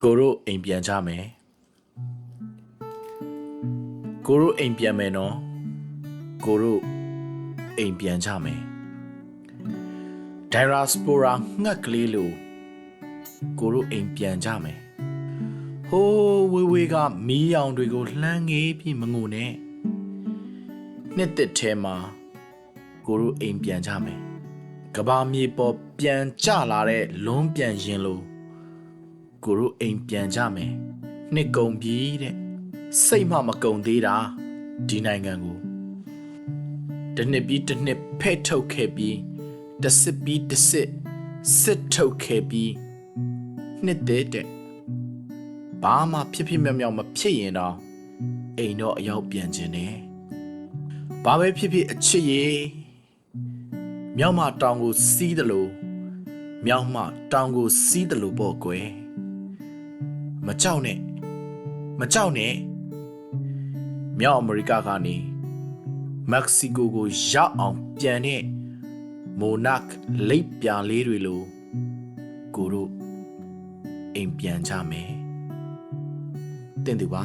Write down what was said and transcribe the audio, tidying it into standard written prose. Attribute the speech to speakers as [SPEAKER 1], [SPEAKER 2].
[SPEAKER 1] ကိုတို့အိမ်ပြန်ကြမယ်ကိုတို့အိမ်ပြန်မယ်နော်ကိုတို့အိမ်ပြန်ကြမယ်ဒိုင်ရာစပိုရာငှက်ကလေးလိုကိုတို့အိမ်ပြန်ကြမယ်ဟိုးဝေးဝေးကမီးရောင်တွေကိုလှမ်းငေးပြီးမငိုနဲ့နှစ်သက်ထဲမှာကိုတို့အိမ်ပြန်ကြမယ်ကဘာမြေပေါ်ပြန်ကျလာတဲ့လွန်းပြန်ရင်လိုကိုတို့အိမ်ပြန်ကြမယ်နှစ်ကုန်ပြီတဲ့စိတ်မှမကုန်သေးတာဒီနိုင်ငံကိုတစ်နှစ်ပြီးတစ်နှစ်ဖဲ့ထုတ်ခဲ့ပြီးတစ်စစ်ပြီးတစ်စစ်ထုတ်ခဲ့ပြီးနှစ်သက်တဲ့ဘာမှဖြစ်မြောက်မဖြစ်ရင်တော့အိမ်တော့အရောက်ပြန်ခြင်းနဲ့ဘာပဲဖြစ်အချစ်ရဲ့မြောက်မတောင်ကိုစီးတယ်လို့မြောက်မတောင်ကိုစီးတယ်လို့ပေါ့ကွယ်မကြောက်နဲ့မြောက်အမေရိကကနေမက္ကဆီကိုကိုရောက်အောင်ပြန်တဲ့မိုနက်လိပ်ပြာလေးတွေလိုကိုတို့အိမ်ပြန်ကြမယ်တင်သူပါ